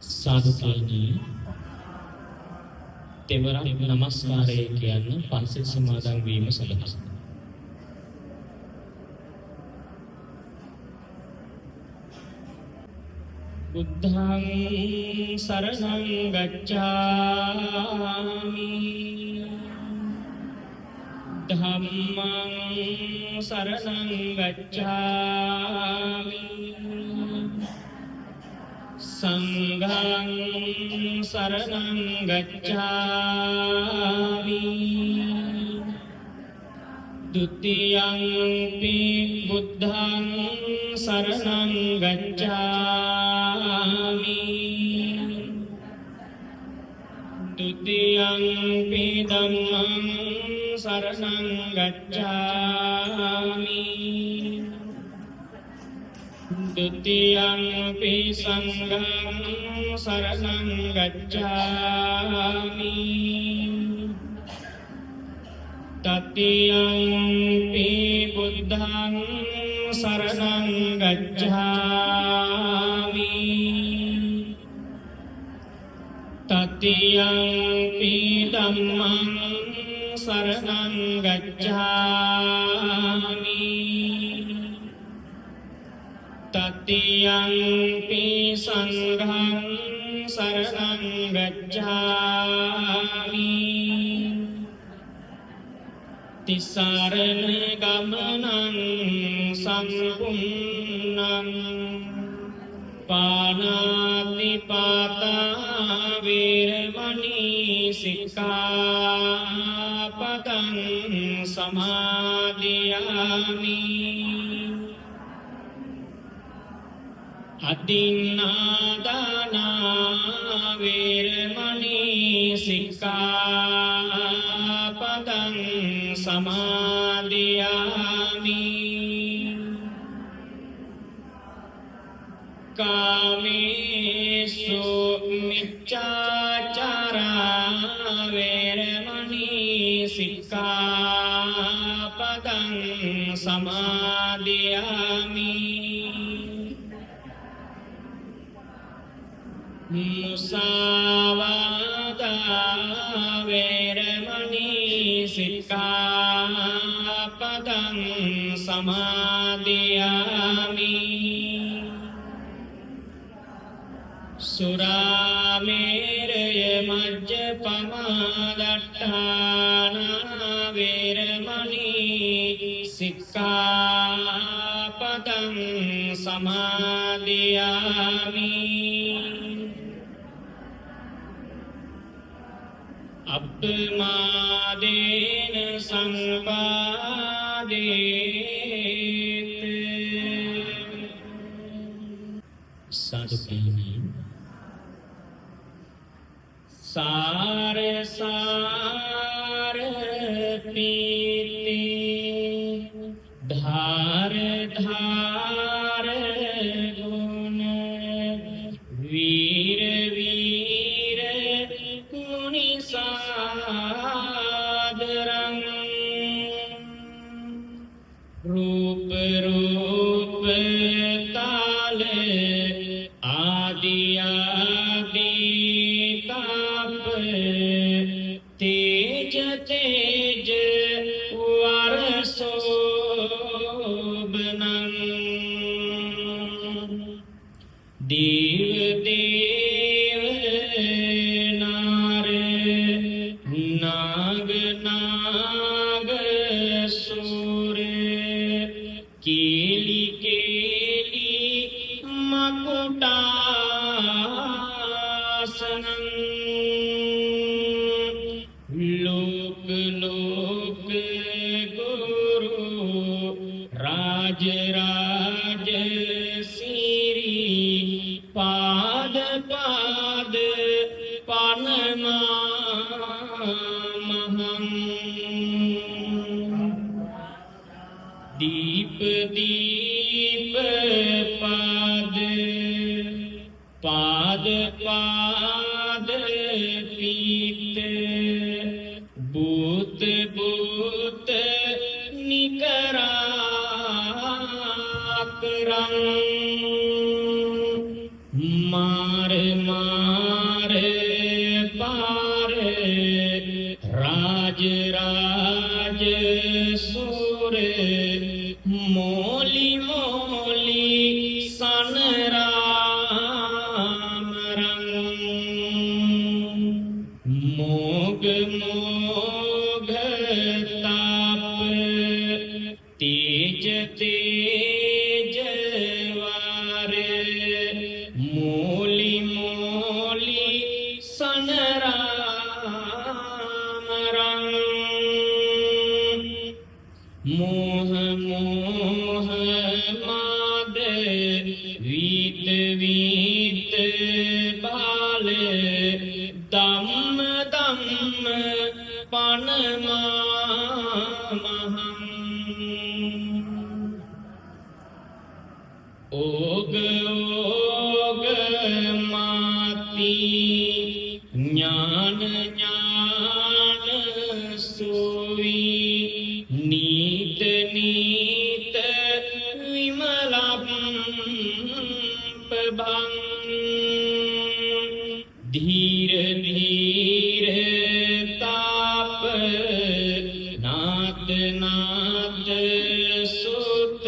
සාදු කියන්නේ තෙවරක් නමස්කාරය කියන්න පන්සල් සමාදන් වීම සඳහා. බුද්ධං සරණං ගච්ඡාමි ධම්මං සරණං ගච්ඡාමි සංඝං සරණං ගච්ඡාමි ဒုတိယံ පි බුද්ධං සරණං ගච්ඡාමි ဒုတိယံ පි ධම්මං සරණං ගච්ඡාමි ဒုတိယံ පි සංඝං සරණං ගච්ඡාමි တတိယံ පි බුද්ධං සරණං ගච්ඡාමි တတိယံ පි ධම්මං සරණං ගච්ඡාමි တတိယံ පි සංඝං සරණං ගච්ඡාමි ติสารณกัมมังสัมปุณังปานาติปาตาเวรมณีสิกขาปะทังสมาธิยามิอทินนาดานาเวรมณีสิกขาปะทังสมาธิยามิกาเมสุมิจฉาจาราเวรมณีสิกขาปะทังสมาธิยามิมุสาวาทาเวรมณีสิกขาปะทังสมาธิยามิสุราเมรยมัจจปมาดัฏฐานาเวรมณีสิกขาปะทังสมาธิยามิอัปปมาเดนสังปาเดตสาธุการสารสารปีติธารธารกุณวีรวีรกุณิสาดรังรูปรูปตาเลอาดิอาดิตาเปเตจเตจวารโสบนังดีเดวนาเรนากนาสุเรกีลิเกลิมกุตาสนังโลกโลกกุรุราจราจสิริปาดปาดปานมหังदीप दीप पाद पाद पाद पीत भूत भूत निकरा करं मार मार ධම්ම ධම්ම පනමාමහං ඕග ඕග මාති ඥාන ඥාන සුවි නීත නීත විමලම් පබං धीर धीर ताप नाद नाद सुत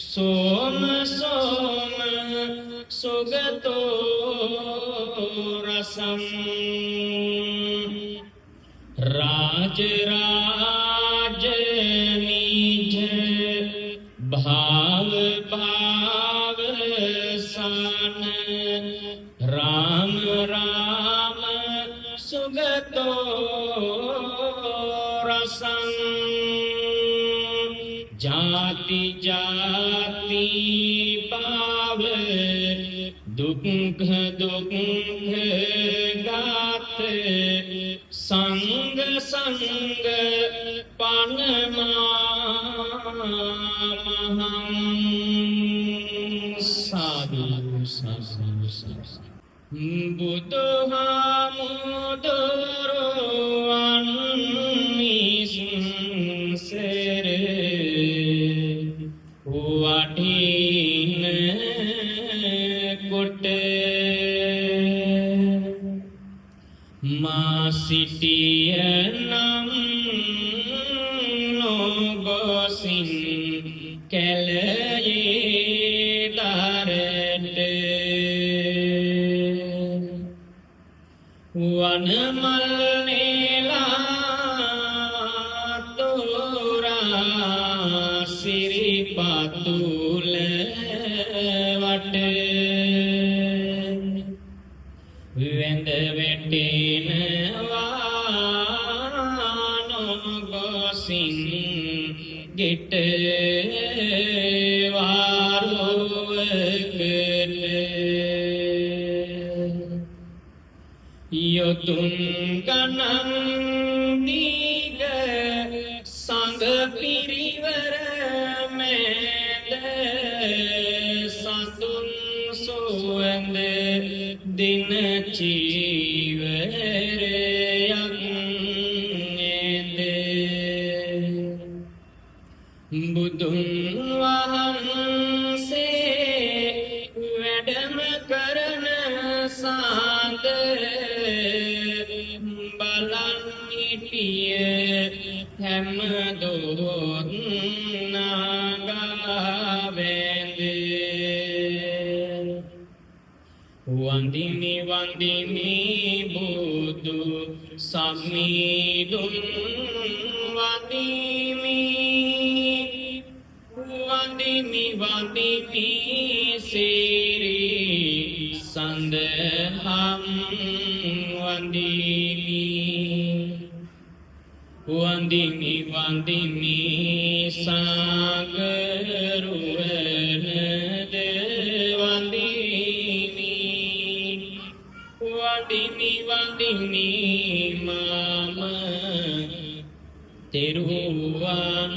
सोम सोम सुगतो रसम राज राज निज भाव भाव सान राम राम सुगतो रसं जाति जाति पाव दुख दुख गात संग संग पनमामहं साधु साधु साधु බුදුහාමුදුරුවන් නිසංසර වඩින කොට මා සිටිය නම් නොගොසින් කැලයේ දරට වනමල් නේලා තෝරා සිරිපතුල වට වෙඳ වැටෙනවා නොගොසින් ගෙට යොතුන් ගණන් දීග සංඝ පිරිවර මැද සතුන් සුවඳ දින චීවරයක් නේද බුදුන් වහන්සේ වැඩම කරන සාද හැම දොත් නාගාවැඳ වන්දිමි වන්දිමි බුදු සම්මිදුන් වන්දිමි වන්දිමි වන්දිමි සිරි සඳහම් වන්දිමි වන්දිමි වන්දිමි සාගරුවනද වන්දිමි වන්දිමි වන්දිමි මම තෙරුවන්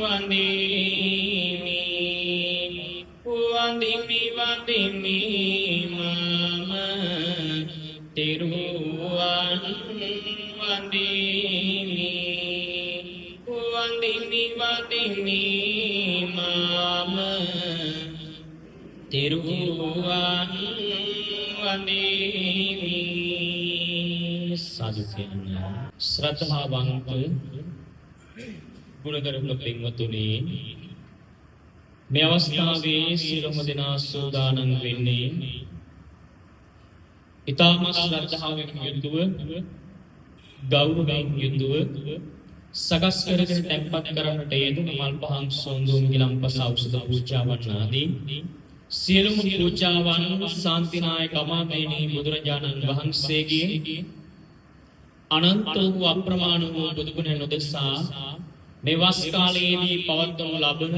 වන්දිමි වන්දිමි වන්දිමි මම තෙරුවන් වන්දිමි වන්දිමි වන්දිමි මම තෙරුවන් වන්දිමි සාදු කියන්න ශ්‍රද්ධාවන්ත ගුණගරුක පින්වතුනි මේ අවස්ථාවේ සියලුම දෙනා සූදානම් වෙන්නේ ඊටම ශ්‍රද්ධාවෙන් යුතුව ගෞරවයෙන් යුතුව සකස් කරගෙන තැන්පත් කරන්නට යෙදුණු මල් පහන් සොඳුන් ගිලම්පස ඖෂධ පූජාවන් ආදී සියලුම පූජාවන් ශාන්තිනායක අමාමේනී බුදුරජාණන් වහන්සේගේ අනන්ත වූ අප්‍රමාණ වූ බුදුගුණ නොදෙසා මේ වස් කාලයේදී පවත්වනු ලබන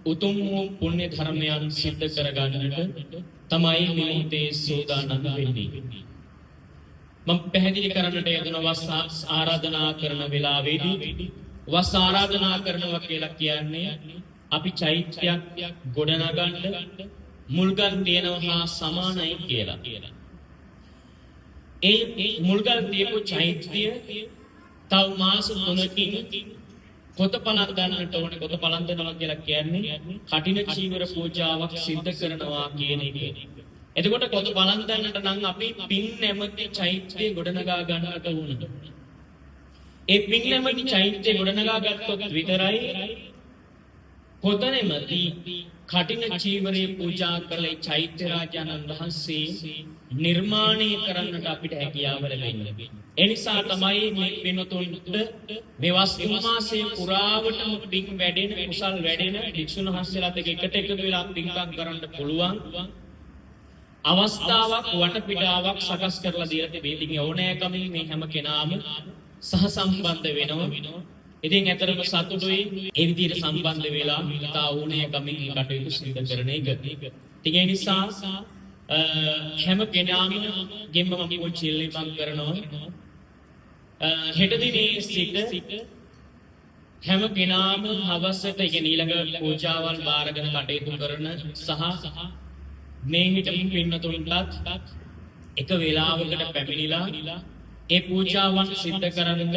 උතුම් වූ පුණ්‍ය ධර්මයන් සිද්ධ කරගන්නට තමයි මේ සෝදානම් වෙන්නේ. මම පැහැදිලි කරන්නට යෙදුන වස් ආරාධනා කරන වෙලාවේදී වස් ආරාධනා කරනවා කියලා කියන්නේ අපි චෛත්‍යයක් ගොඩනගන්න මුල්ගල් තියනවා හා සමානයි කියලා. ඒ මුල්ගල් තියපු චෛත්‍ය තව මාස 3කින් කොත පලන්දන්නට ඕනේ. කොත පලන්දනවා කියලා කියන්නේ කටින චීවර පූජාවක් සිද්ධ කරනවා කියන එක. එතකොට කොත පලන්දන්නට නම් අපි පින් නැමැති චෛත්‍ය ගොඩනගා ගන්නට ඕන. ඒ පින් නැමැති චෛත්‍ය ගොඩනගා ගත්තොත් විතරයි කොත නැමැති කටින චීවරේ පූජා කළ චෛත්‍ය රාජානන් වහන්සේ නිර්මාණය කරන්නට අපිට හැකියාව ලැබෙන්නේ. ඒ නිසා තමයි මේ පින්වතුන්ට මේ වස්තු මාසයේ පුරාවටම පින් වැඩෙන කුසල් වැඩෙන භික්ෂුන් වහන්සේලාත් එකට එකතු වෙලා පින්කම් කරන්න පුළුවන් අවස්ථාවක් වටපිටාවක් සකස් කරලා දීලා තිබේ. ඉතින් ඕනෑකමින් මේ හැම කෙනාම සහසම්බන්ධ වෙනවා. ඉතින් ඇතරම සතුටුයි ඒ විදිහට සම්බන්ධ වෙලා තා ඕනෑකමින් මේ කටයුතු සිදු කරන එක. ඉතින් ඒ නිසා හැම කෙනාම ගෙම්ම මම පුංචි ඉල්ලීමක් කරනවා. හෙට දිනේ සිට හැම කෙනාම හවසට ඉගෙන ඊළඟ පූජාවල් බාරගෙන කටයුතු කරන සහ මේ හිටපු පින්නතුන්ටත් එක වේලාවකට පැමිණිලා ඒ පූජාවන් සිද්ධ කරන්න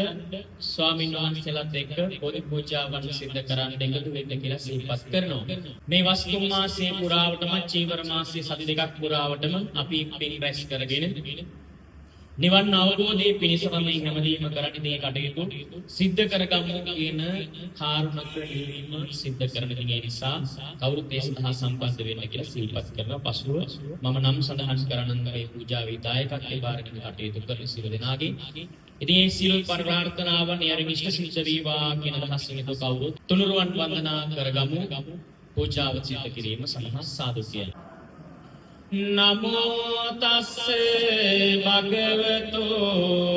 ස්වාමීන් වහන්සේලාත් එක්ක පොදු පූජාවන් සිද්ධ කරන්න එකතු වෙන්න කියලා සිහිපත් කරනවා. මේ වස්තු මාසයේ පුරාවටම චීවර මාසයේ සති දෙකක් පුරාවටම අපි පින් රැස් කරගෙන නිවන් අවබෝධයේ පිණිසම මේ හැමදේම කරන්නේ මේ කටයුතු සිද්ධ කරගමු කියන කාරුණක නිවීම සිද්ධ කරන දිනේ නිසා කවුරුත් ඒ සඳහා සම්බන්ධ වෙන්න කියලා සිහිපත් කරනවා. පසුව මම නම් සඳහන් කරන මේ පූජාවේ දායකත්වයේ බාරගෙන කටයුතු කරන සියලු දෙනාගේ ඉතින් මේ සියලු ප්‍රාර්ථනාවන් යරින් ඉෂ්ට සිද්ධ වේවා කියන අදහසින් කවුරුත් තුනුරුවන් වන්දනා කරගමු. පූජාව සිද්ධ කිරීම සඳහා සාදු කියනවා. නමෝ තස්සේ භගවතු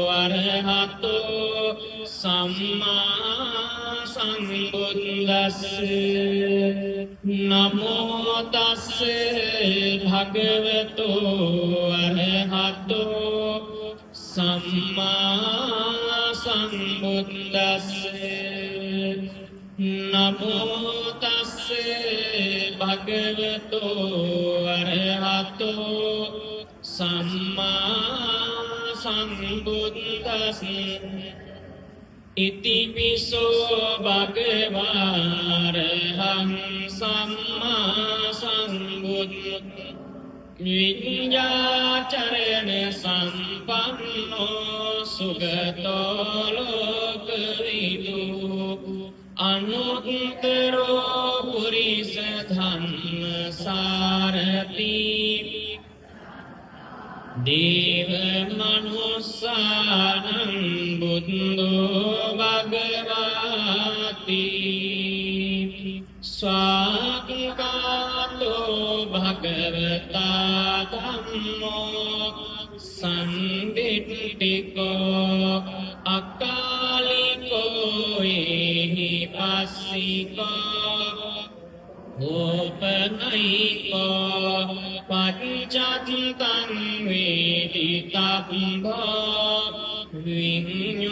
අරහතෝ සම්මා සම්බුද්දස්සේ නමෝ තස්සේ භගවතු අරහතෝ සම්මා සම්බුද්දස්සේ නමෝ තස්සේ භගවතු අරහතෝ සම්මා සම්බුද්දස්සේ ඉතිපිසෝ භගවාරහං සම්මා සම්බුද්දස්සේ විඤ්ඤාචරණ සම්පන්නෝ සුගතෝ ලෝකවිදු අනුත්තරෝ පුරිස ධම්ම සාරති දේව මනුස්සානං බුද්ධෝ භගවාති ස්වාක්ඛාතෝ භගවතා ධම්මෝ සම්දිට්ඨිකෝ අකාලිකෝ ඒහි පස්සිකෝ ඕපනයිකෝ පච්චත්තං වේදිතබ්බෝ විඤ්ඤෝහිති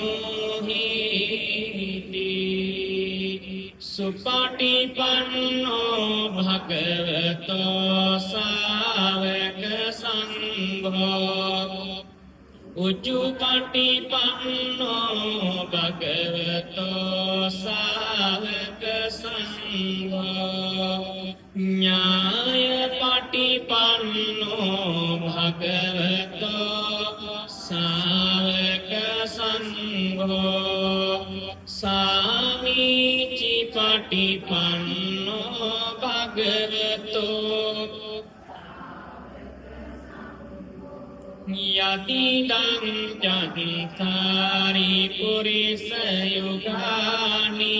සුපටිපන්නෝ භගවතෝ සාවක සංඝෝ උජුපටිපන්නෝ භගවතෝ සාවක සංඝෝ ඥායපටිපන්නෝ භගවතෝ සාවක සංඝෝ සාමීචි පටිපන්නෝ භගවතෝ යතිදං චත්තාරි පුරිස යුගානි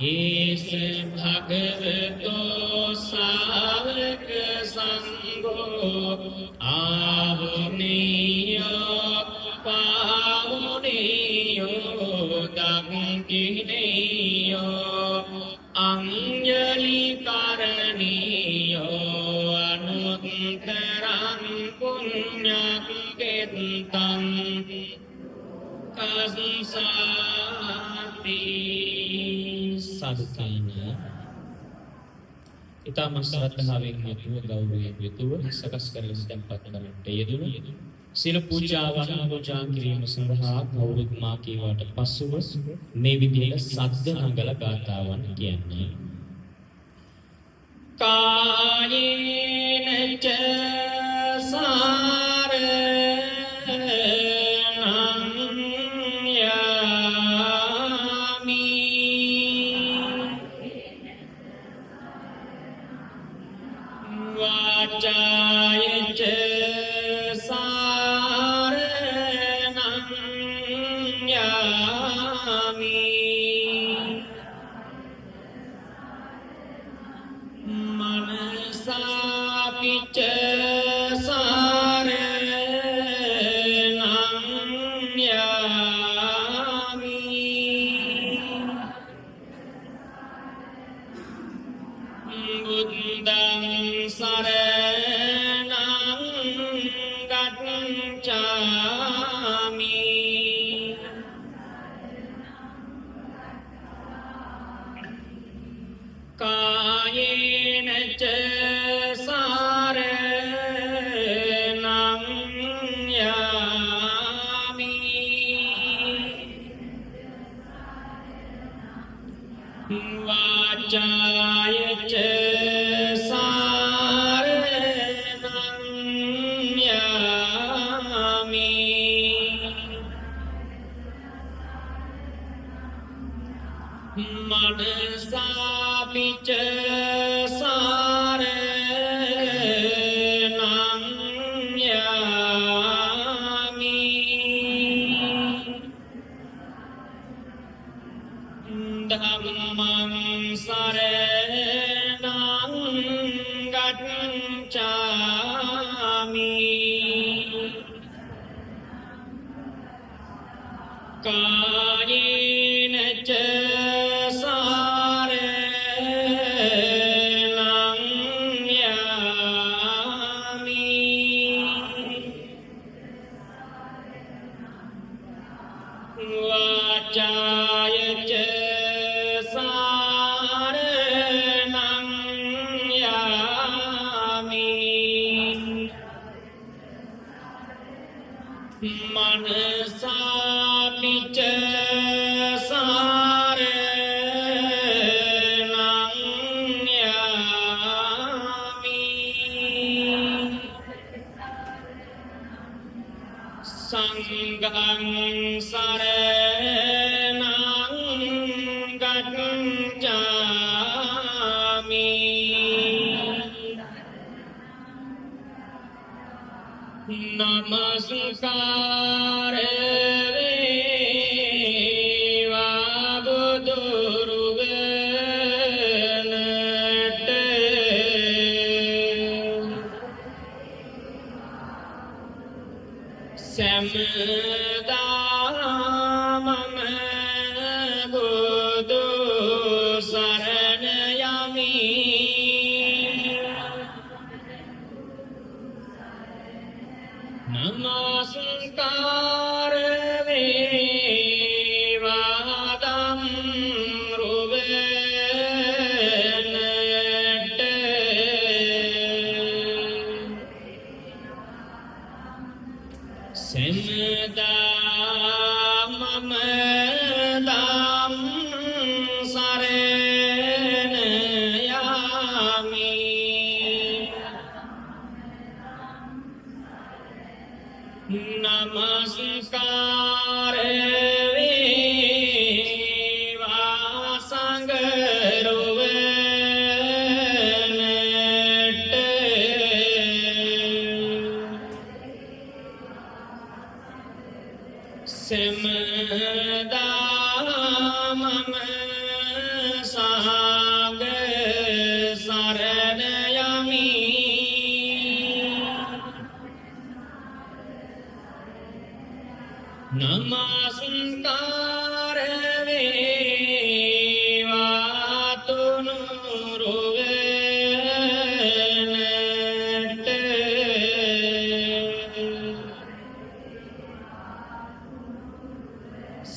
ඒස භගවතෝ සාවක සංඝෝ ආවුනියෝ පාවුනියෝ දං terang punyak ketang kasati sadukana ඊටම ශ්‍රද්ධාවෙන් යුතුව ගෞරවයෙන් යුතුව සකස් කරගෙන tempat කරන්නට යෙදුණු සියලු පූජාවන් පූජා කිරීම සඳහා කවුරුත් මා කීවාට පසුව මේ විදිහට සද්ද නගල ගාථාවන් කියන්නේ කායේන ච Namaskar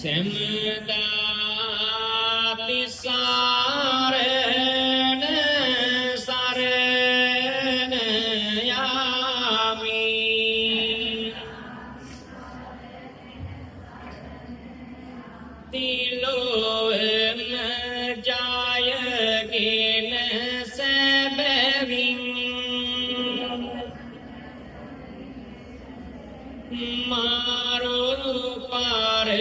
සැමදාති සාරණ සරණ යාමි තිලෝම ජයගෙන සැබවින් මාරු පරදාතම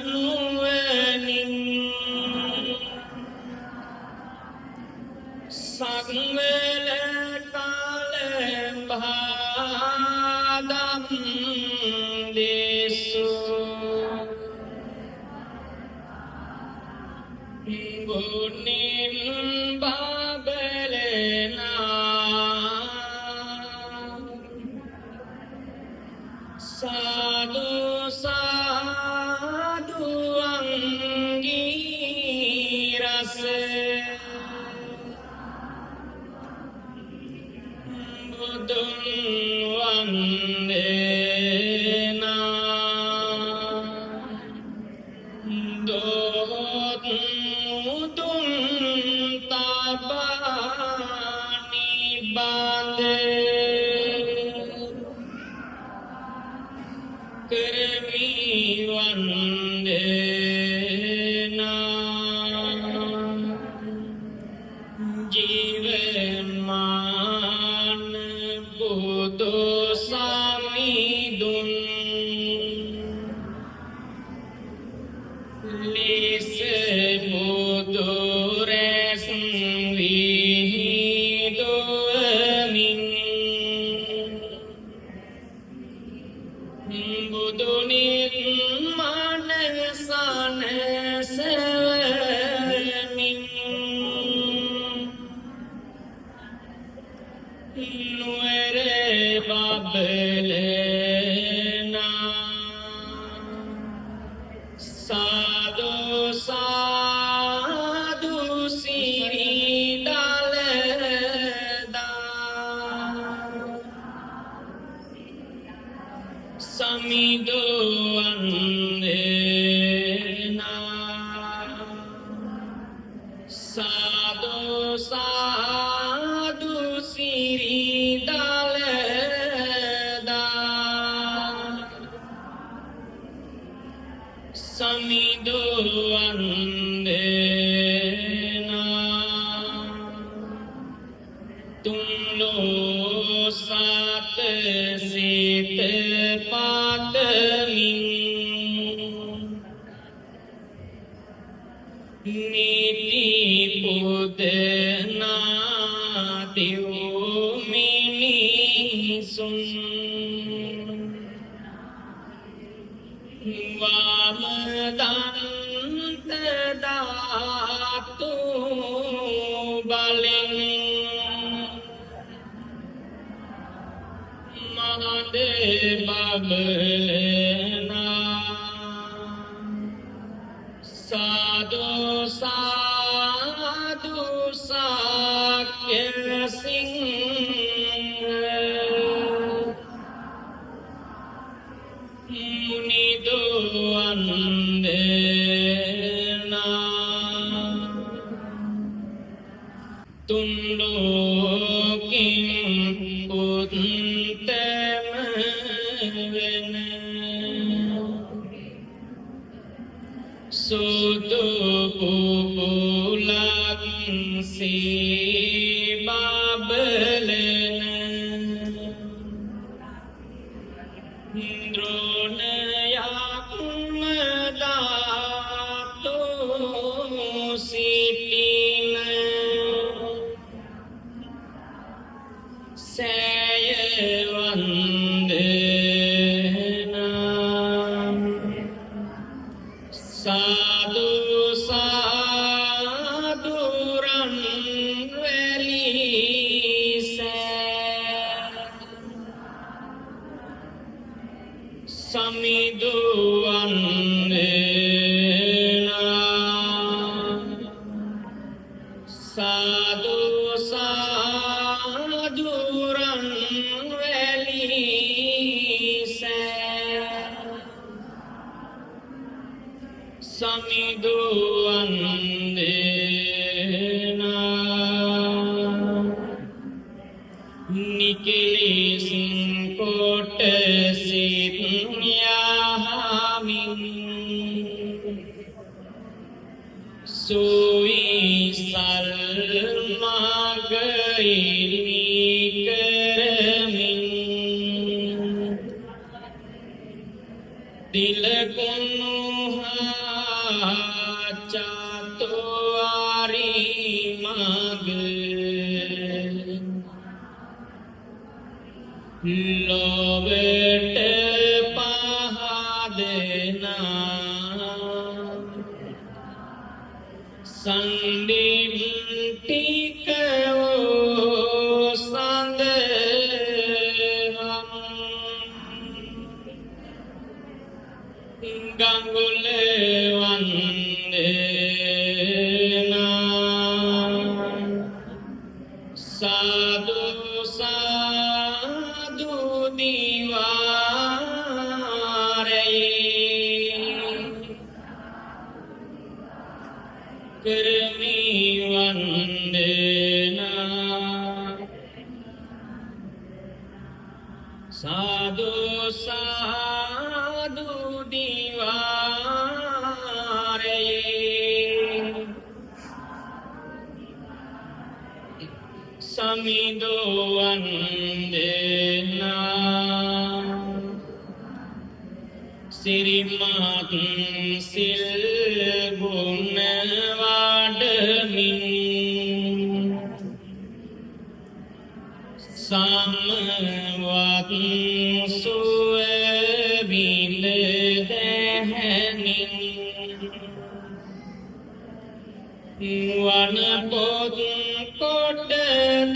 නුවණින් සග්මල කලම්භාදම් දේසු ගුණින් බබලනා සාදු සාදු අංගී රස බුදුන් වන්දනා දොත් මුදුන් තබානි බඳ කරමි වන්දනා ජීවමාන බුදු සමිඳුන් ලෙස බුදු රැස් විහිදුවමින් බුදුනින් මනසන සෙවමින් නුවර බබලනා සාදු සාදු සිරි දලදා සමිදු වන්දනා සාදු සාදු සිරි දලදා සමිදු වන්දනා තුන් ලෝසත් සිත පාතමින් නීති පුදනා දෙව් මිනිසුන් වාමදන්ත දාතු බලෙන් මහද බබලනා සාදු සාදු සාක්‍ය සිංහ මුනිදු වන්දනා තුන් ලෝකින් උත්තම වෙන සුදු පුපුලක් සේ බබලන ද්‍රෝණයක් දාතු සිටින සෑය වන්දනා සාදු සාදු රන් වැලි සමිදු වන්දනා සාදු සාදු රන් වැලි සෑ සමිදු වන්දනා නිකලෙසින් කොට සිත් යහමින් සුවිසල් මග ඉල්මි කරමින් දිලකුණු චාතුවාරි මග ලොවට පහදනා සන්දිටිකවෝ සඳහම් ගංගුල වන්දනා සාදු සාදු දිවාරේ කරමි වන්දනා සාදු සාදු දිවාරේ සමිදු වන්දනා සිරිමත් සිල් ගුණ වඩමින් සමවත් සුව විඳ දැහැමින් වන පොත් කොට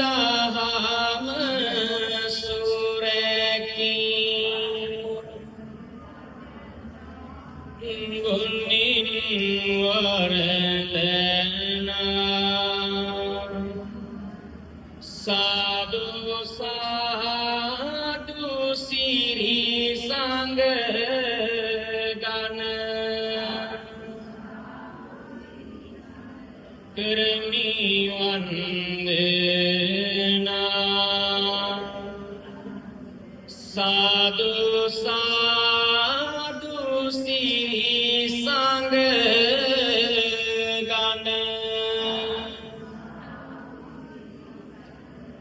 දහම සුරැකී ගුණින් වරදනා සාදු සාදු සිරි සංඝ ගණ කරමි වන්දනා සාදු සාදු සිරි සංඝ ගණ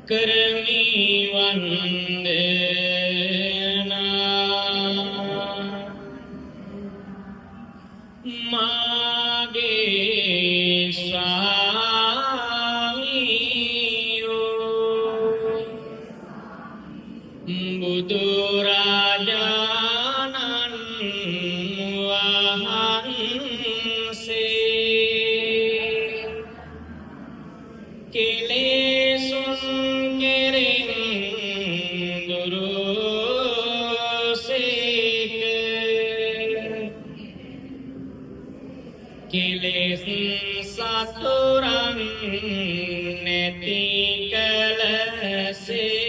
කරමි වන්දනා මාගේ ස්වාමියෝ බුදුරජාණන් වහන්සේ කෙලෙසුන් කෙරෙන් දුරුසේක කෙලෙස් සතුරන් නැති කලසේක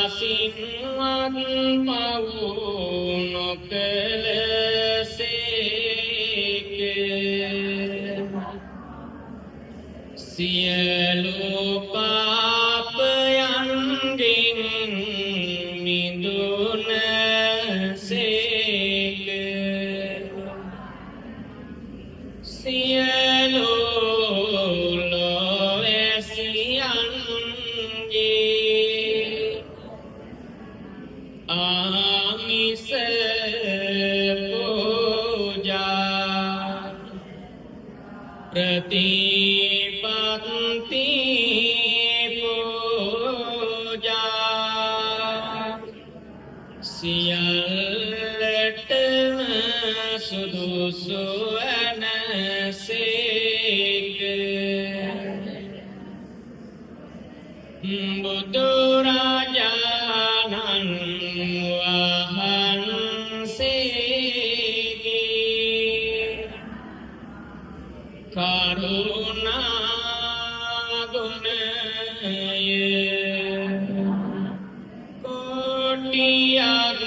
රහසින්වත් පවු නොකලසේක සියලු පාපයන්ගෙන් මිදුනසේක සියලු ලොවැසියන්ගේ ආමිස පූජා ප්‍රතිපත්ති පූජා සියල්ලටම සුදුසු වනසේක බුදුරජාණන් වහන්සේගේ කරුණා ගුණය කොටියක්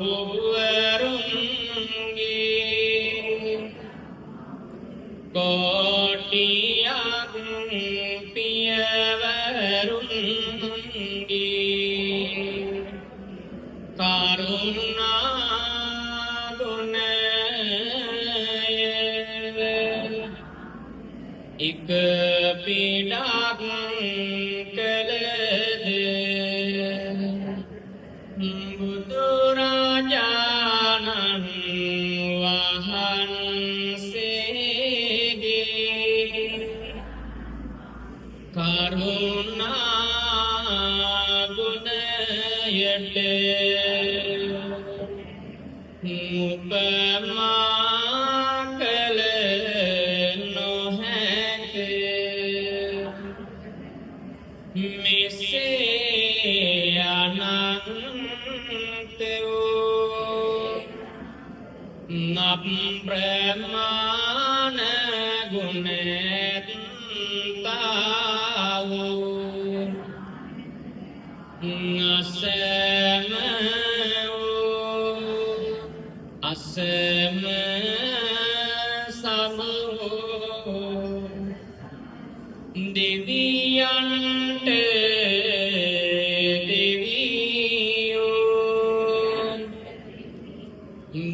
වරුන්ගේ කෝටියක් පියවරුන්ගේ කරුණා ගුණය එක පිඩක් කළද බුදුරජාණන් වහන්සේගේ කරුණා ගුණයට උපමා කළ නොහැක මෙසේ අනන්ත වූ නප්‍රමාණ ගුණතා වූ අසම වූ අසම සම වූ දෙවියන්ට දෙවියෝ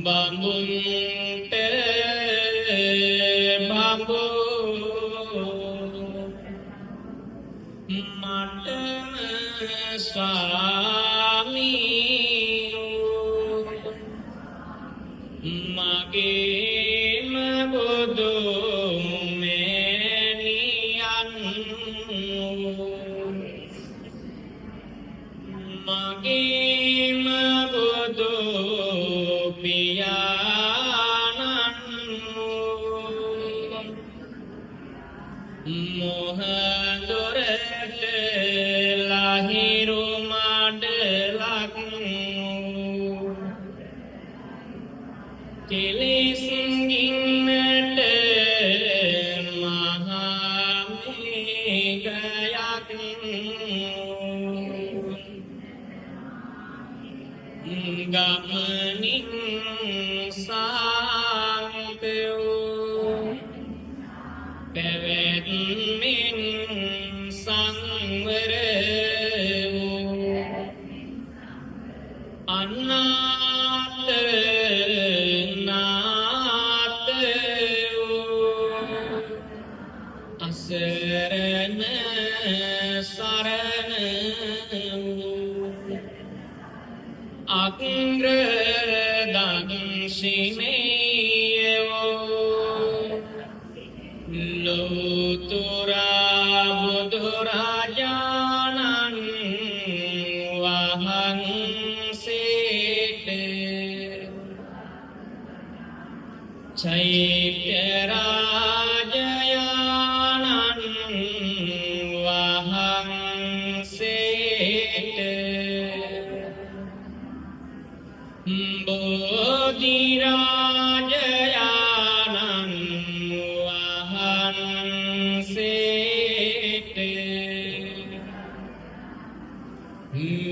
බඹුන්ට බඹෝ මටම ස්වාමීයෝ මගේම බුදු මගේම බුදු පියාණන් මොහඳුරට ලහිරු මඩලක් කෙලෙස් ගින්නට මහා මේඝයක් ගමනින් සාන්තයෝ පැවැත්මෙන් සංවර වූ අනාථ නාථ වූ අසරණ සරණ වූ අග්‍ර දක්ෂිණේයෝ ලෝතුරා බුදුරජාණන් වහන්සේට චෛත්‍ය රාජයාණන් වහන්සේට බෝධිරාජයාණන් වහන්සේට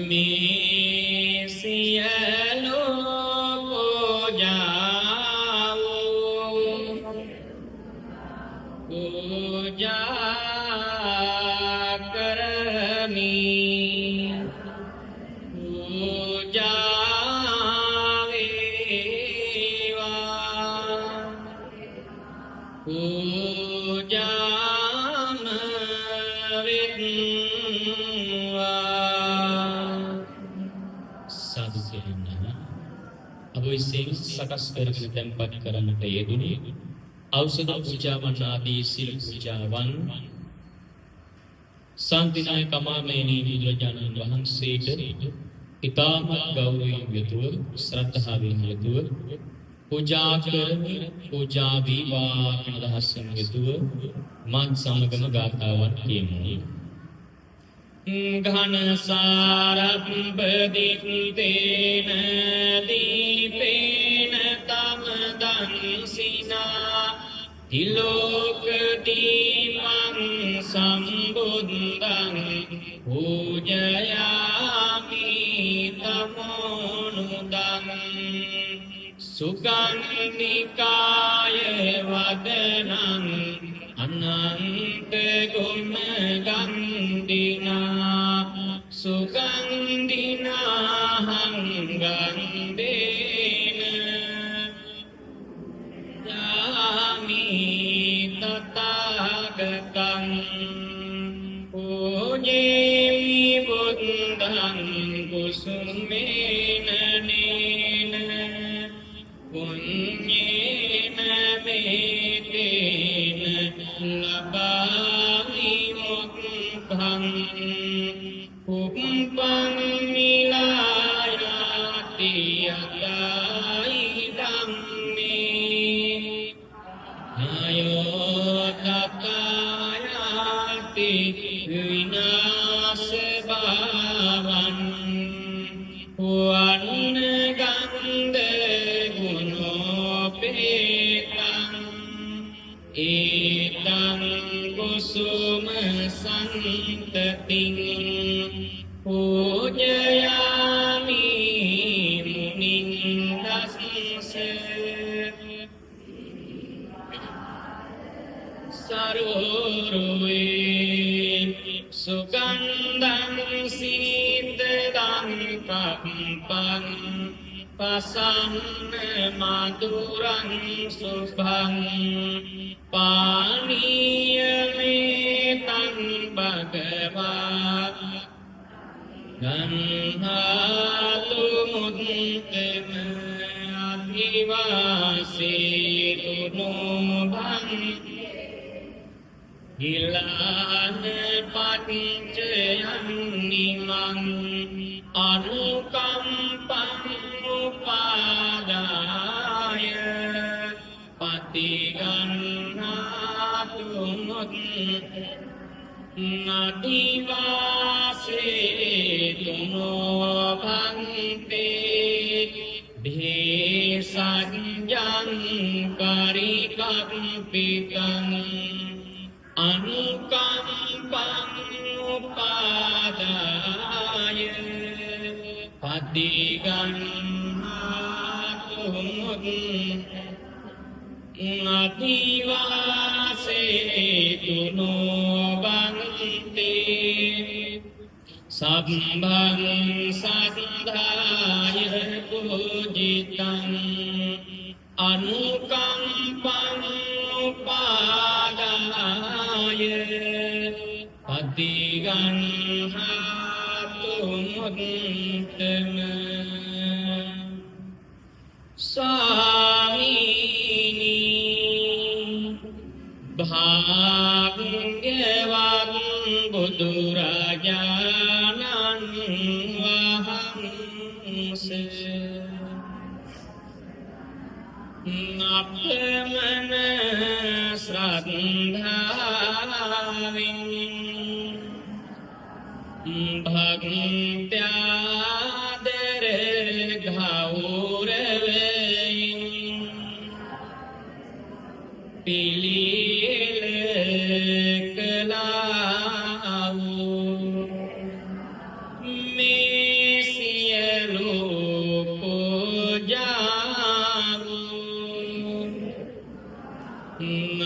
මේ සියලු පූජා කරමි පූජාම වෙත්වා සාදු කියන්න අප විසින් සකස් කරගෙන තැන්පත් කරන්නට යෙදුනේ ඖෂධ පූජාවන් ආදී සිල් පූජාවන් සාන්තිනායක අමාමේනී බුදුරජාණන් වහන්සේට ඉතාම ගෞරවයෙන් යුතුව ශ්‍රද්ධාවෙන් යුතුව පූජා කරමි පූජා වේවා කියන අදහසින් යුතුව මත් සමගම ගාථාවන් කියමු. ඝන සාරම්භදිත්තේන දීපේන තම දන්සිනා තිලෝක දීපං සම්බුද්ධං පූජයාමි නමෝනුදං සුගන්ධිකාය වදනං අනන්ත ගුණ ගන්ධිනා සුගන්ධිනාහං ගන්ධේන යාමි තථාගතං පූජේමි බුද්ධං කුසුමේන නේන පුඤ්ඤේන මේතේන ලබාමි මොක්ඛං උප්පං මිලායති යතයි ධම්මේ ආයෝ තථායති විනාශ භාවං වන්න ගන්ධ ගුණෝපේතං ඒතං කුසුම සන්තතින් පූජයාමි මුනින් දස්ස සරෝරුවේ සුගන්ධං සීතදං කම්පං පසන්න මధుරං සුභං පානීයමේතං භගවා ගන්ධාතු මුත්තම අධිවාසීතු නෝභං හිලාන පච්චයන් නිමං අනුකම්පං උපාදාය පටිගන්නාතු මුත් නදිවාසේතු නොභන්තේ භේසඤ්ඤං පරිකම්පිතං අනුකම්පං උපාදාය පටිගන්නාතු මුත් නදිවාසේතු නොභන්තේ සම්භං සද්ධාය පූජිතං අනුකම්පං උපාදාය පටිගන්නාතු මුත්තම ස්වාමීනි භාග්‍යවත් බුදුරජාණන් වහන්සේ අපමණ ශ්‍රද්ධාවෙන් භක්ත්‍යාදර ගෞරවයෙන් පිළිල කළා වූ මේ සියලු පූජාවෝ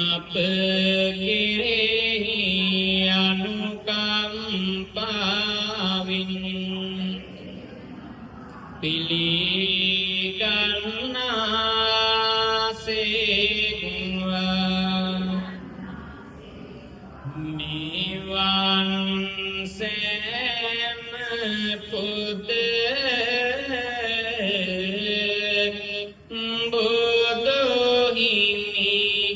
අප කෙරෙහි අනුකම්පාවෙන් පිළිගන්නාසේක්වා නිවන් සෑම පුද බුදු හිමි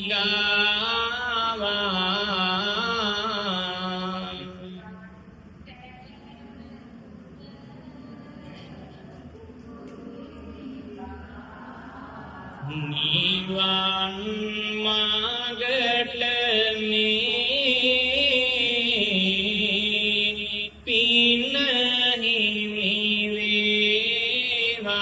ගාවා නිවන් මාර්ගට මේ පින හිමි වේවා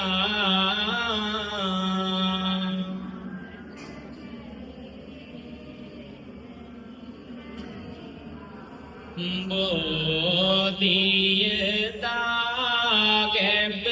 බෝධිය දාගැබ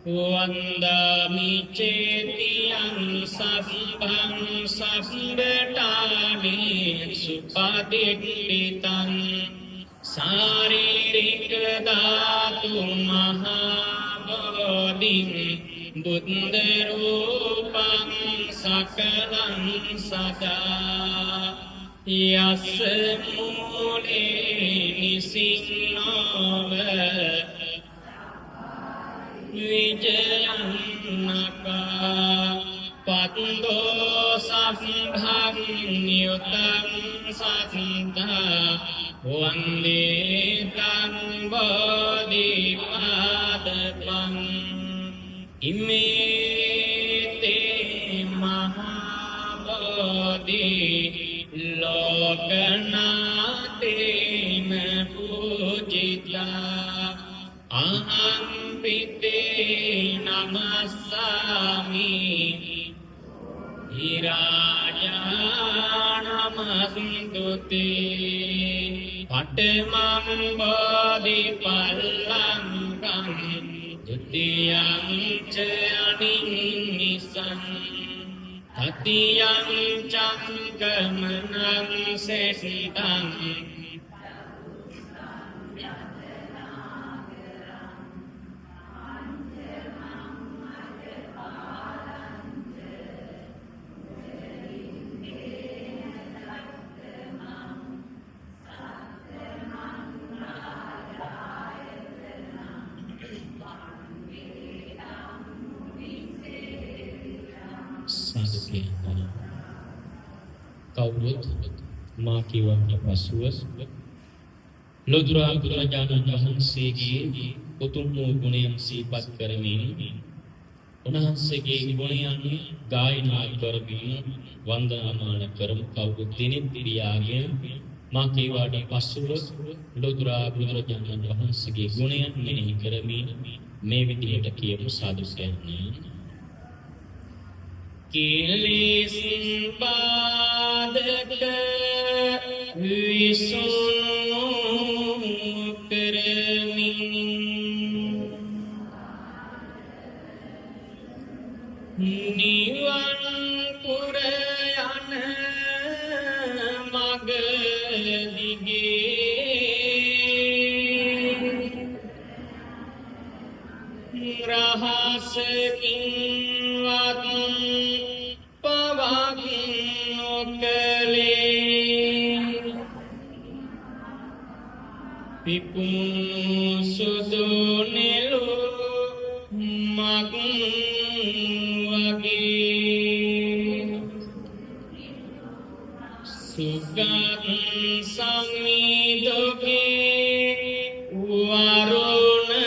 Wandami cetian sambang sambetani supadikditan saririka dhatu mahabodhin buddha rupang sakalang sada yassa mule nisinova Vijayannaka Patto Sambham Yutam Sattha Vanditam Bodhipadapam Imete Mahabodhi Lokanatena Pujita Aham Pite Namasami Iraja Namastuti Patamam Bodhipallangam Dutiyam Chaninnisam Tatiyam Chankamanam Sesitam Kawut makiwahnya pasuas Lodra Buදුරජාණන් වහන්සේගේ උතුම් ගුණයන් සිහිපත් කරමින් උන්වහන්සේගේ ගුණයන් ගායනා කරමින් වන්දනාමාන කරමු කවුරුත් දිනෙත් පිරියාගෙන මාකිවාඩි පසුව ලොදුරා බුදුරජාණන් වහන්සේගේ ගුණයන් මෙනෙහි කරමින් මේ විදිහට කියමු සාදු කියන්නේ Kilis padak visukrami Niwan purayana magadige Rahasakin Pipung sudu nilu magung wagi Sugat samidoke waruna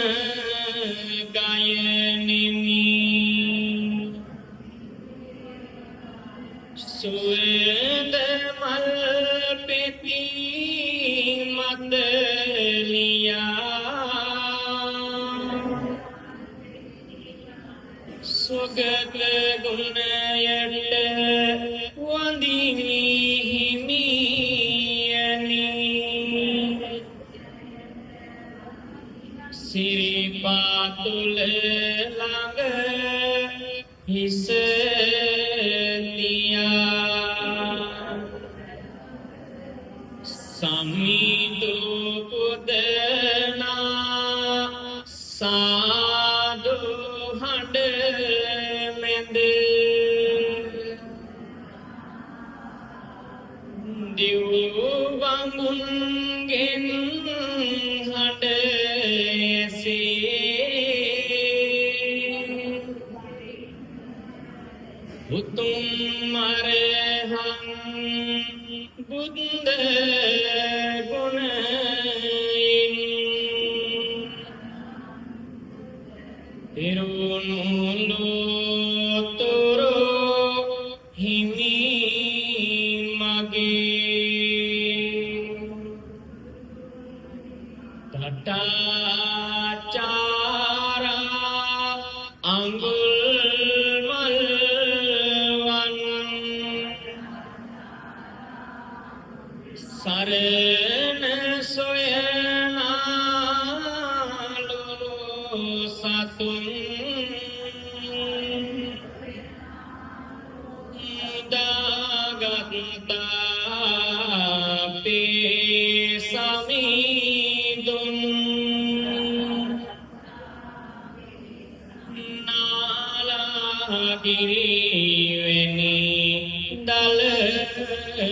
kaya nimi Sueda malpeti madaliya Sugat gunayata wandini himiyani සිරිපාතුල ළඟ හිස තියා සමිඳු පුදනා සාදු හඬ මැද දිව්වඟුන්ගෙන් හඬ ඇසේ උතුම් අරහං බුද්ධ ගුණයෙන් පිරුණුලෝතුරු හිමි තටාචාරා අඟුල් මල්වන් සරණ සොයනාලු සතුන් දාගත්තා පේ සමිඳුන් නාලාගිරිවෙනි දලතුන්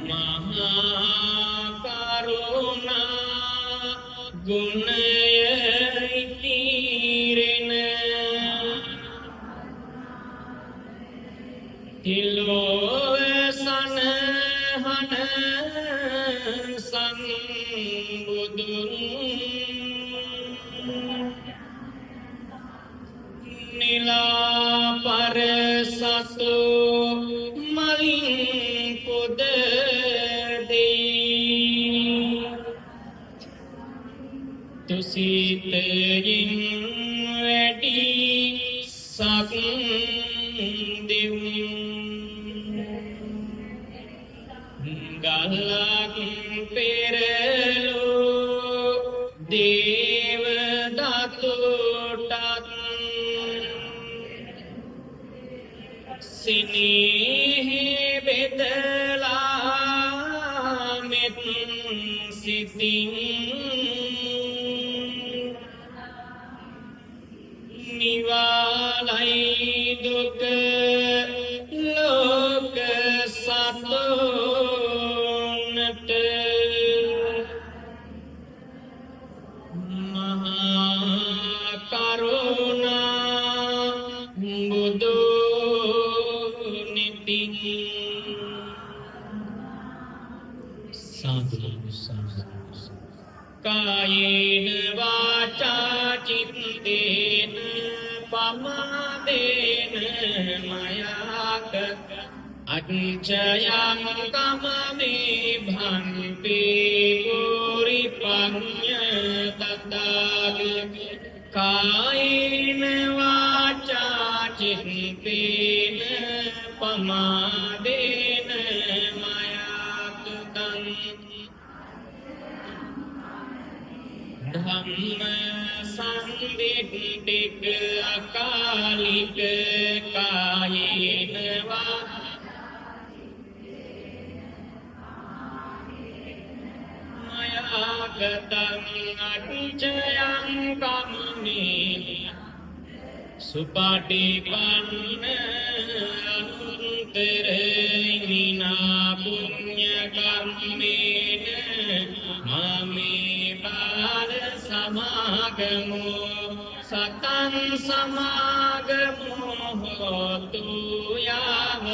මහා කරුණා ගුණය ඉතිරෙන තිලෝව සනහන සම්බුදුන් නිලාපර සතු මලින් පුද දෙයි තුසිතයින් වැඩි සක් දෙවුන් ගලක් පෙරලු දේවදතුටත් සිනේහි බෙදලා මෙත් සිතින් නිවාලයි දුක ලෝක සතුන්ට මහා කරුණා බුදු නිතින් සාදු කායේන වාචා චිත්තේන පමාදේන මයාක අච්චයං කමමේ භන්තේ පුරිපඤ්ඤ තත්තාග කායේන වාචා චිත්තේන පමාදේන මයාකතං ධම්ම සංදිට්ඨික අකාලික කායේන වා මයාගතං අච්චයං කම්මේ සුපාටිපන්න අනුත්තරේනිනා පුඤ්ඤ කම්මේන මාමේ බාල සමාගමෝ සතං සමාගමෝ හෝතු යාව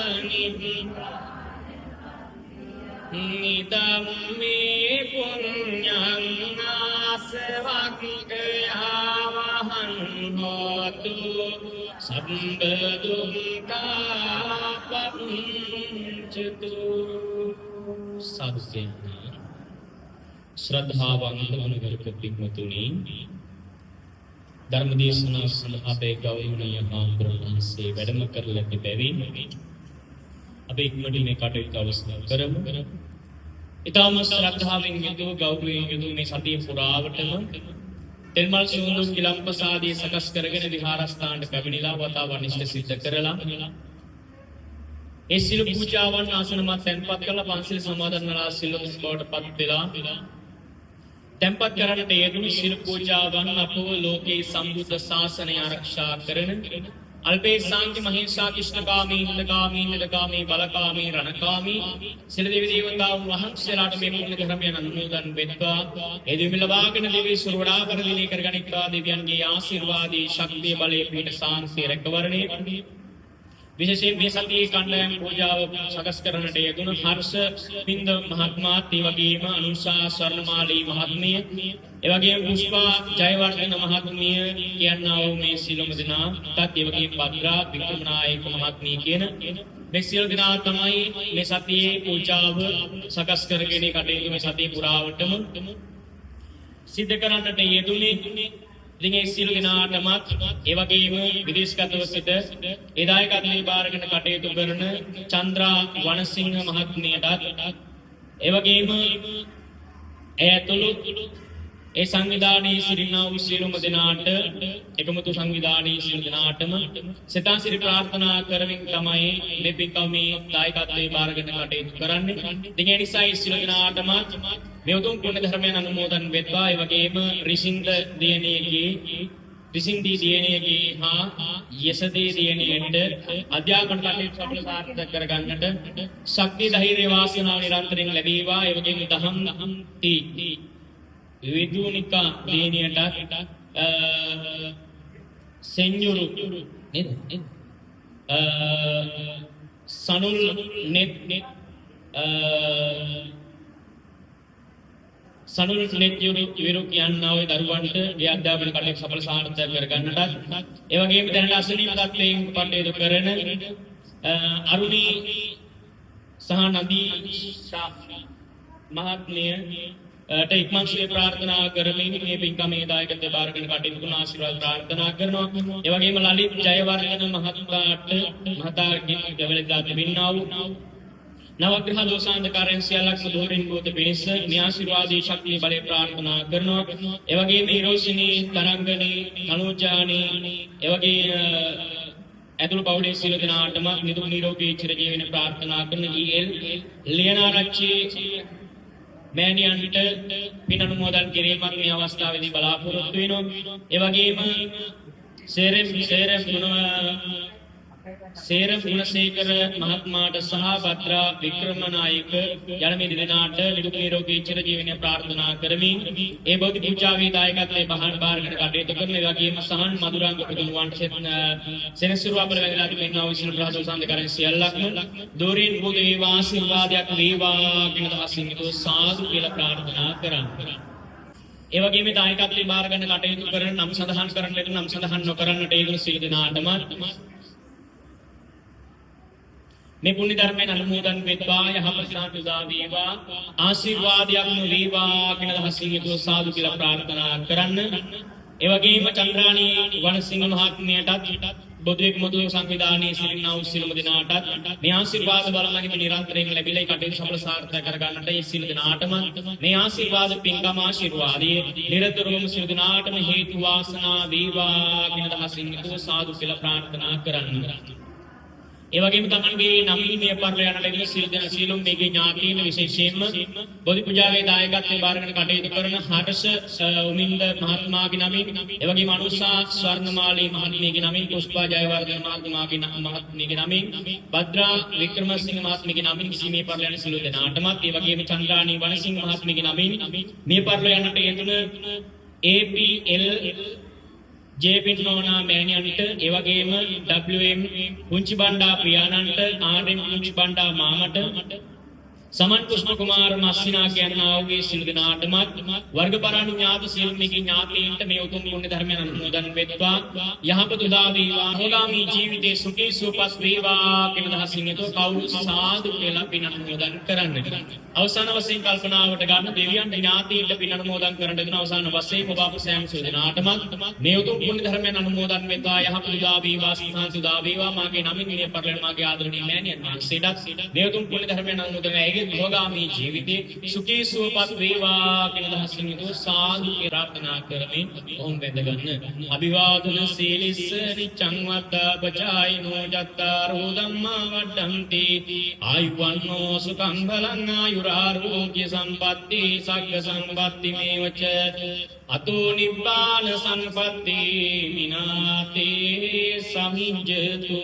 නිදම් මේ පුඤ්ඤං ආසවක්ඛයාවහං හෝතු සම්බ දුක්ඛාපංචතු සත්‍යං ශ්‍රද්ධාවන්ත වනුගරුක පින්වතුනි ධර්ම දේශනා සඳහා අපේ ගෞරවනීය හාමුදුරුවෝ වහන්සේ වැඩම කරලා තිබෙමින් අපි ඉක්මනට මේ කටයුතු අවසන් කරමු. ඊටම ශ්‍රද්ධාවෙන් යුතුව ගෞරවයෙන් යුතුව මේ සතිය පුරාවටම තෙල්මල් සූඳුන් ගිලම්පසාදී සකස් කරගෙන විහාරස්ථානට පැමිණිලා වතාවන් ඉෂ්ට සිද්ධ කරලා ඒ සිල් පූජාවන් ආසනමත් තැන්පත් කරලා පන්සිල් සමාදන් වෙලා සිල්වතුන් බවට පත් වෙලා තැන්පත් කරන්නට යෙදුණු සිල් පූජාවන් අපව ලෝකේ සම්බුද්ධ ශාසනය ආරක්ෂා කරන අල්පේ ශාන්ති මහේශා කිෂ්ණකාමී හිතකාමී නිදකාමී බලකාමී රණකාමී සිල් දෙවි දේවතාවුන් වහන්සේලාට මේ පුණ්‍ය ධර්මයන් අනුමෝදන් වෙත්වා ඒ දෙවි ලබාගෙන දෙවි සුරවඩා පරිදිනේ කරගනිත්වා දෙවියන්ගේ ආශිර්වාදී ශක්තිය බලයේ පිට සාන්තිය රැකවරණේ විශේෂයෙන් මේ සතියේ කණ්ඩායම් පූජාව සකස් කරන්නට යෙදුණු හර්ෂ පින්ද මහත්මයාත් ඒ වගේම අනුෂා ස්වර්ණමාලී මහත්මිය ඒ වගේම පුෂ්පා ජයවර්ධන මහත්මිය කියනා වූ මේ සියලුම දෙනා තත් ඒ වගේම භද්‍රා වික්‍රමනායක මහත්මිය කියන මේ සියලු දෙනා තමයි මේ සතියේ පූජාව සකස් කරගෙන කටයුතු මේ සතිය පුරාවටම සිද්ධ කරන්නට යෙදුනේ ඉතින් ඒ සියලු දෙනාටමත් ඒ වගේම විදේශගතව සිට ඒ දායකත්වයේ බාරගෙන කටයුතු කරන චන්ද්‍රා වනසිංහ මහත්මියටත් ඒ වගේම ඇතුළු ඒ සංවිධානයේ සිටිනා වූ සියලුම දෙනාට එකමුතු සංවිධානයේ සියලු දෙනාටම සෙතාසිරි ප්‍රාර්ථනා කරමින් තමයි මේ පින්කමේ දායකත්වයේ බාරගෙන කටයුතු කරන්නේ. ඉතින් ඒ නිසා ඒ සියලු දෙනාටම මේ උතුම් පුණ්‍ය ධර්මයන් අනුමෝදන් වෙත්වා. ඒ වගේම රිසින්දී දියණියගේ හා යසදේ දියණියට අධ්‍යාපන කටයුතු සඵල සාර්ථක කරගන්නට ශක්තිය ධෛර්ය වාසනාව නිරන්තරයෙන් ලැබේවා. ඒ වගේම දහම් විදුනිකා දියණියට සෙන්යුරු නේද සනුල් නෙත් සනුල් නෙත් යුරු කියන්නා වූ දරුවන්ට ඒ අධ්‍යාපන කටයුතු සඵල සාර්ථක කරගන්නට ඒ වගේම දැනට අසනීප තත්ත්වයෙන් කටයුතු කරන අරුණී සහ නදී මහත්මිය ඉක්මන් සුවය ප්‍රාර්ථනා කරමින් මේ පින්කමේ දායකත්වය බාරගෙන කටයුතු කරන ආශිර්වාද ප්‍රාර්ථනා කරනවා. ඒ වගේම ලලිත් ජයවර්ධන මහතාගේ දෙවලදා තිබෙනා වූ නවග්‍රහ දෝෂාන්ධකාරයන් සියල්ලක්ම දෝරින් ගෝත පිණිස න්‍යාශිර්වාදී ශක්තිය බලය ප්‍රාර්ථනා කරනවා. ඒ වගේම ඊරෝසිනී තරංගනී කනෝජානී ඒ වගේ ඇතුළු පවුලේ සියලු දෙනාටම නිදුක් නිරෝගී චිරජීවනයේ ප්‍රාර්ථනා කරන ඊ.එල්. ලියනාරච්චි මෑණියන්ට පින් අනුමෝදන් කිරීමක් මේ අවස්ථාවේදී බලාපොරොත්තු වෙනවා. ඒ වගේම සේරම් ගුණසේකර මහත්මයාට සහ භද්‍රා වික්‍රමනායක යන මේ දෙදෙනාට නිදුක් නිරෝගී චිරජීවනයේ ප්‍රාර්ථනා කරමින් ඒ බෝධි පූජාවේ දායකත්වයේ බාරගෙන කටයුතු කරන ඒ වගේම සහන් මధుරංග පුදුනුවන්ට සෙනසුරු අපල වැදලා තිබෙනා වූ සිල් ප්‍රාසෝ සම්දකරන් සියල්ලක්ම දෝරින් බුදු වේවා ආශිර්වාදයක් වේවා කියන දවසින් යුතුව සාදු කියලා ප්‍රාර්ථනා කරන්නේ. ඒ වගේම දායකත්වයේ බාරගෙන කටයුතු කරන නම් සඳහන් කරන්න ලෙඩ නම් සඳහන් නොකරන්නට ඒ සිල් දෙනාටම මේ පුණ්‍ය ධර්මයන් අනුමෝදන් වෙත්වා. යහපත් සාන්ති උදා වේවා ආශිර්වාදයක්ම වේවා කියන දහසින් යුතුව සාදු කියලා ප්‍රාර්ථනා කරන්න. ඒ වගේම චන්ද්‍රාණී වනසිංහ මහත්මියටත් බොදුවෙක් මොදු සංවිධානයේ සිටිනා වූ සියලුම දෙනාටත් මේ ආශිර්වාද බලමහිම නිරන්තරයෙන් ලැබිලා කටයුතු සඵල සාර්ථක කරගන්නට ඒ සියලු දෙනාටම මේ ආශිර්වාද පින්කම ආශිර්වාදයේ නිරතුරුවම සියලු දෙනාටම හේතු වාසනා වේවා කියන දහසින් යුතුව සාදු කියලා ප්‍රාර්ථනා කරන්න. ඒ වගේම තමන්ගේ නමින් මේ පරිලෝ යන ලැබෙන සීලුම් මේගේ ඥාතීන් විශේෂයෙන්ම බෝධි පූජාවේ දායකත්වයේ බාරගෙන කටයුතු කරන හර්ෂ උමින්ද මහත්මයාගේ නමින් ඒ වගේම අනුෂා ස්වර්ණමාලී මහත්මියගේ නමින් පුෂ්පා ජයවර්ධන මහත්මියගේ නමින් භද්‍රා වික්‍රමසිංහ මහත්මියගේ නමින් මේ පරිලෝ යන සියලු දෙනාටමත් ඒ වගේම චන්ද්‍රාණී වනසිංහ මහත්මියගේ නමින් මේ පරිලෝ යන්නට යෙදුන APL ජේපින්නෝනා මෑණියන්ට ඒ වගේම WM පුංචි බණ්ඩා ප්‍රියානන්ට RM පුංචි බණ්ඩා මාමට සමන් කුෂ්ණ කුමාර මස්සිනා කියනා වූ සියලු දෙනාටමත් වර්ගපරාණු ඥාති සියලු මේකේ ඥාතීන්ට මේ උතුම් පුණ්‍ය ධර්මයන් අනුමෝදන් වෙත්වා. යහපත උදා වේවා. හෝගාමී ජීවිතේ සුඛී සුවපත් වේවා කියන දහසින් යුතුව කවුරු සාදු කියලා පින් අනුමෝදන් කරන්න. අවසාන වශයෙන් කල්පනාවට ගන්න දෙවියන් ඥාතීන්ට පින් අනුමෝදන් කරන්න දෙන අවසාන වශයෙන් ඔබ අප සෑම සියලු දෙනාටමත් මේ උතුම් පුණ්‍ය ධර්මයන් අනුමෝදන් වෙත්වා. යහපත උදා වේවා. සාන්ති උදා වේවා. මාගේ නමින් මේ පරිලෝක මාගේ ආදරණීය මෑණියන් වහන්සේටත් මේ උතුම් පුණ්‍ය ධර්මයන් අනුමෝදන් වෙයි මේ භෝගාමී ජීවිතේ සුඛී සුවපත් වේවා කියන දහසින් යුතුව සාදු ප්‍රාර්ථනා කරමින් ඔවුන් වැඳගන්න. අභිවාදන සීලිස්ස නිච්ඡං වද්දා පචායිනෝ ජත්තාරෝ ධම්මා වඩ්ඩන්ති ආයුවන්නෝ සුඛං බලං ආයුරාෝග්‍ය සම්පatti සග්ග සම්පatti මේවච අතෝ නිබ්බාන සම්පatti විනාතේ සමිජ්ජතු